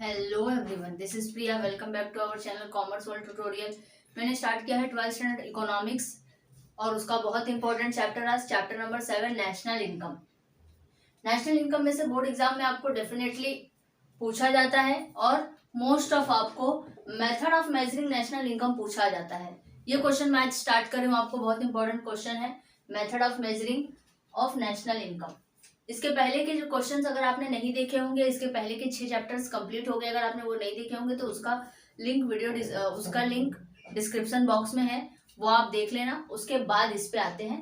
Hello everyone, this is Priya. Welcome back to our channel commerce world tutorial. मैंने start किया है 12th standard economics और उसका बहुत इंपॉर्टेंट चैप्टर आज chapter number 7 national income. National income में से बोर्ड एग्जाम में आपको डेफिनेटली पूछा जाता है और मोस्ट ऑफ आपको method of measuring national income पूछा जाता है। ये क्वेश्चन मैं आज स्टार्ट कर रही हूँ, आपको बहुत इंपॉर्टेंट क्वेश्चन है method of measuring of national income. इसके पहले के जो क्वेश्चंस अगर आपने नहीं देखे होंगे, इसके पहले के 6 चैप्टर्स कंप्लीट हो गए, अगर आपने वो नहीं देखे होंगे तो उसका लिंक डिस्क्रिप्शन बॉक्स में है, वो आप देख लेना। उसके बाद इस पे आते हैं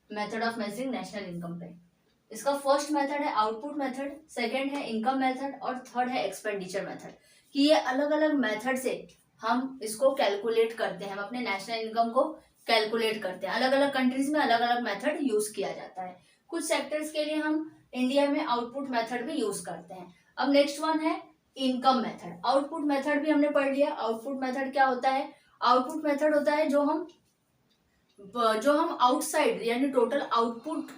method of measuring national income पे। इसका फर्स्ट मेथड है आउटपुट मेथड, सेकंड है इनकम मेथड और थर्ड है एक्सपेंडिचर मेथड। कि ये अलग अलग मेथड से हम इसको कैलकुलेट करते हैं, हम अपने नेशनल इनकम को कैलकुलेट करते हैं। अलग अलग कंट्रीज में अलग अलग मेथड यूज किया जाता है। कुछ सेक्टर्स के लिए हम इंडिया में आउटपुट मेथड भी यूज करते हैं। अब नेक्स्ट वन है इनकम मेथड। आउटपुट मेथड भी हमने पढ़ लिया। आउटपुट मेथड क्या होता है? आउटपुट मेथड होता है जो हम आउटसाइड यानी टोटल आउटपुट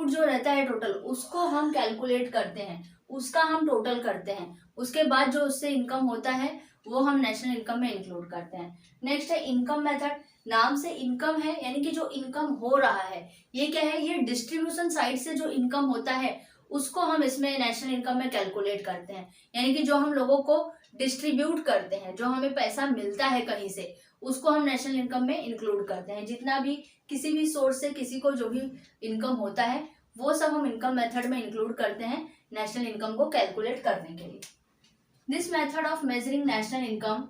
जो रहता है टोटल, उसको हम कैलकुलेट करते हैं, उसका हम टोटल करते हैं। उसके बाद जो उससे इनकम होता है वो हम नेशनल इनकम में इंक्लूड करते हैं। नेक्स्ट है इनकम मेथड। नाम से इनकम है, यानी कि जो इनकम हो रहा है ये क्या है? ये डिस्ट्रीब्यूशन साइड से जो इनकम होता है उसको हम इसमें नेशनल इनकम में कैलकुलेट करते हैं। यानी कि जो हम लोगों को डिस्ट्रीब्यूट करते हैं, जो हमें पैसा मिलता है कहीं से, उसको हम नेशनल इनकम में इंक्लूड करते हैं। जितना भी किसी भी सोर्स से किसी को जो भी इनकम होता है वो सब हम इनकम मेथड में इंक्लूड करते हैं नेशनल इनकम को कैलकुलेट करने के लिए। This method of measuring national income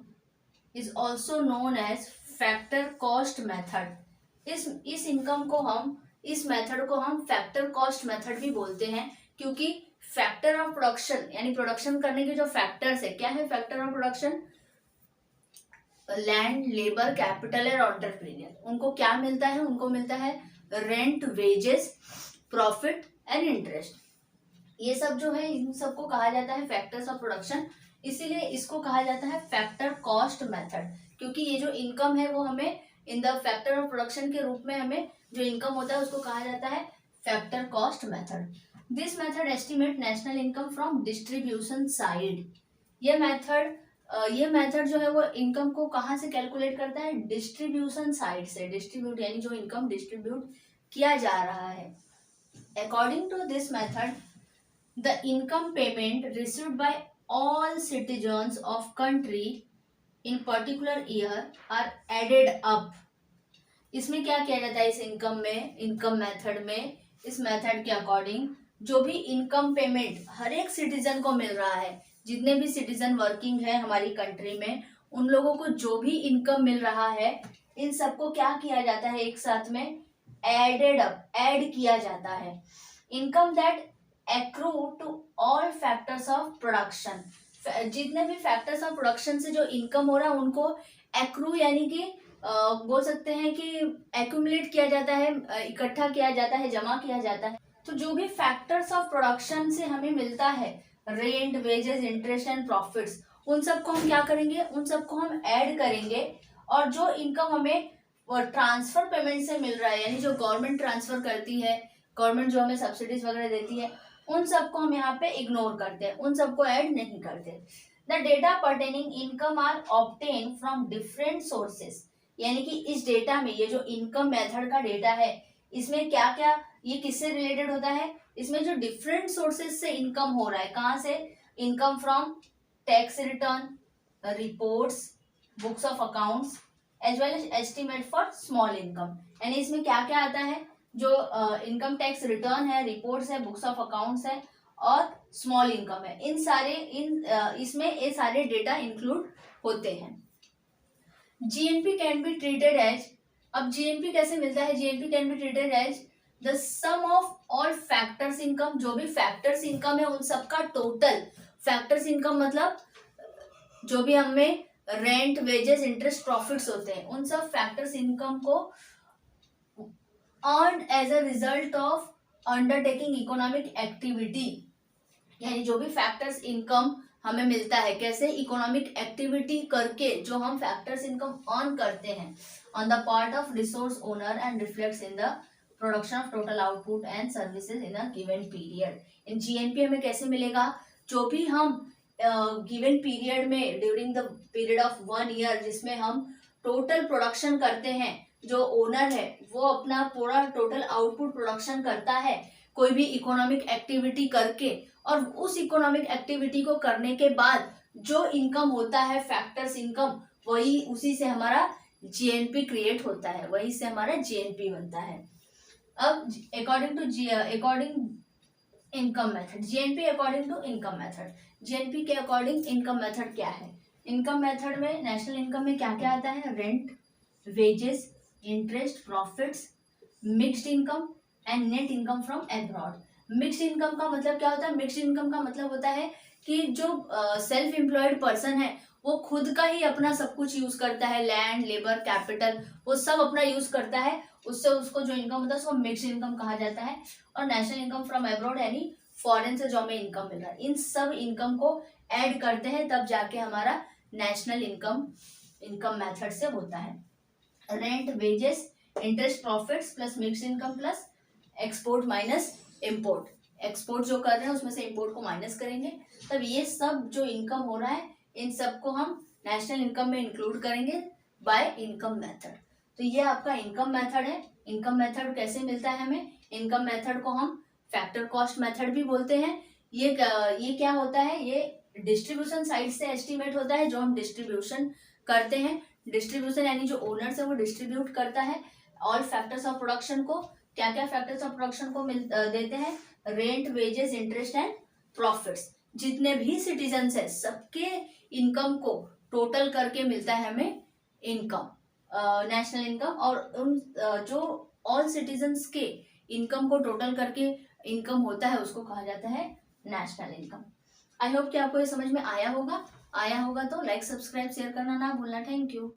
is also known age factor cost method. इस मेथड को हम फैक्टर कॉस्ट मेथड भी बोलते हैं, क्योंकि फैक्टर ऑफ प्रोडक्शन यानी प्रोडक्शन करने के जो फैक्टर्स है, क्या है factor of production? Land, labour, capital और एंटरप्रेन्योर। उनको क्या मिलता है? उनको मिलता है rent, wages, profit and interest. ये सब जो है इन सबको कहा जाता है फैक्टर्स ऑफ प्रोडक्शन। इसीलिए इसको कहा जाता है फैक्टर कॉस्ट मेथड, क्योंकि ये जो इनकम है वो हमें in the factor of production के रूप में हमें जो इनकम होता है उसको कहा जाता है factor cost method. This method estimate national income from distribution side. ये मेथड जो है वो इनकम को कहाँ से कैलकुलेट करता है? डिस्ट्रीब्यूशन साइड से। डिस्ट्रीब्यूट यानी जो इनकम डिस्ट्रीब्यूट किया जा रहा है। According to this method the income payment received by all citizens of country in particular year are added up। इसमें क्या किया जाता है? इस इनकम मेथड में, इस मेथड के अकॉर्डिंग जो भी इनकम पेमेंट हर एक सिटीजन को मिल रहा है, जितने भी सिटीजन वर्किंग है हमारी कंट्री में, उन लोगों को जो भी इनकम मिल रहा है, इन सबको क्या किया जाता है? एक साथ में एडेड अप, ऐड किया जाता है। Income that accrue to all factors of production. जितने भी फैक्टर्स ऑफ प्रोडक्शन से जो इनकम हो रहा है उनको एक्रू यानी कि बोल सकते हैं कि एक्यूमुलेट किया जाता है, इकट्ठा किया जाता है, जमा किया जाता है। तो जो भी फैक्टर्स ऑफ प्रोडक्शन से हमें मिलता है, rent, wages, interest and profits, उन सबको हम क्या करेंगे? उन सबको हम ऐड करेंगे। और जो इनकम हमें ट्रांसफर पेमेंट से मिल रहा है, यानी जो गवर्नमेंट ट्रांसफर करती है, गवर्नमेंट जो हमें सब्सिडीज वगैरह देती है, उन सबको हम यहाँ पे इग्नोर करते हैं, उन सबको ऐड नहीं करते। The data pertaining income are obtain from different sources. यानी कि इस डेटा में, ये जो इनकम मेथड का डेटा है, इसमें क्या क्या, ये किससे रिलेटेड होता है? इसमें जो डिफरेंट सोर्सेस से इनकम हो रहा है, कहाँ से? Income from tax return, reports, books of accounts as well as estimate for small income. यानी इसमें क्या क्या आता है? जो इनकम टैक्स रिटर्न है, रिपोर्ट्स है, बुक्स ऑफ अकाउंट्स है और स्मॉल इनकम है, इसमें ये सारे डेटा इंक्लूड होते हैं। GNP can be treated as, अब जीएनपी कैसे मिलता है? GNP can be treated as the sum of all factors income. जो भी फैक्टर्स इनकम है उन सबका टोटल। फैक्टर्स इनकम मतलब जो भी हमें रेंट, वेजेस, इंटरेस्ट, प्रॉफिट्स होते हैं, उन सब फैक्टर्स इनकम को earned as a result of undertaking economic activity। यानी जो भी फैक्टर्स इनकम हमें मिलता है, कैसे? इकोनॉमिक एक्टिविटी करके जो हम फैक्टर्स इनकम अर्न करते हैं on the part of resource owner and reflects in the production of total output and services in a given period. In GNP हमें कैसे मिलेगा? जो भी हम गिवन पीरियड में, during the period of 1 year, जिसमें हम टोटल प्रोडक्शन करते हैं, जो ओनर है वो अपना पूरा टोटल आउटपुट प्रोडक्शन करता है कोई भी इकोनॉमिक एक्टिविटी करके, और उस इकोनॉमिक एक्टिविटी को करने के बाद जो इनकम होता है, फैक्टर्स इनकम, वही उसी से हमारा जीएनपी क्रिएट होता है, वही से हमारा जीएनपी बनता है। अब according income method, GNP according to income method, GNP के अकॉर्डिंग इनकम मेथड क्या है? इनकम मेथड में, नेशनल इनकम में क्या क्या आता है? Rent, wages, interest, profits, mixed income and net income from abroad. Mixed income का मतलब क्या होता है? मिक्स्ड इनकम का मतलब होता है कि जो सेल्फ एम्प्लॉयड पर्सन है वो खुद का ही अपना सब कुछ यूज करता है, लैंड, लेबर, कैपिटल, वो सब अपना यूज करता है, उससे उसको जो इनकम होता है उसको मिक्स्ड इनकम कहा जाता है। और नेशनल इनकम फ्रॉम एब्रॉड यानी फॉरेन से जो हमें इनकम मिल रहा है, इन सब इनकम को ऐड करते हैं तब जाके हमारा नेशनल इनकम मेथड से होता है। Rent, wages, interest, profits plus mixed income plus export minus import. Export जो कर रहे हैं उसमें से इम्पोर्ट को माइनस करेंगे, तब ये सब जो इनकम हो रहा है इन सबको हम नेशनल इनकम में इंक्लूड करेंगे बाय इनकम मेथड। तो ये आपका इनकम मेथड है। इनकम मेथड कैसे मिलता है हमें? इनकम मेथड को हम फैक्टर कॉस्ट मेथड भी बोलते हैं। ये क्या होता है? ये डिस्ट्रीब्यूशन साइड से एस्टिमेट होता है, जो हम डिस्ट्रीब्यूशन करते हैं। डिस्ट्रीब्यूशन यानी जो ओनर्स है वो डिस्ट्रीब्यूट करता है ऑल फैक्टर्स ऑफ प्रोडक्शन को। क्या क्या फैक्टर्स ऑफ प्रोडक्शन को देते हैं? Rent, wages, interest and profits. जितने भी सिटीजन्स है सबके इनकम को टोटल करके मिलता है हमें इनकम, नेशनल इनकम। और उन जो ऑल सिटीजन्स के इनकम को टोटल करके इनकम होता है उसको कहा जाता है नेशनल इनकम। आई होप कि आपको ये समझ में आया होगा तो लाइक, सब्सक्राइब, शेयर करना ना भूलना। Thank you.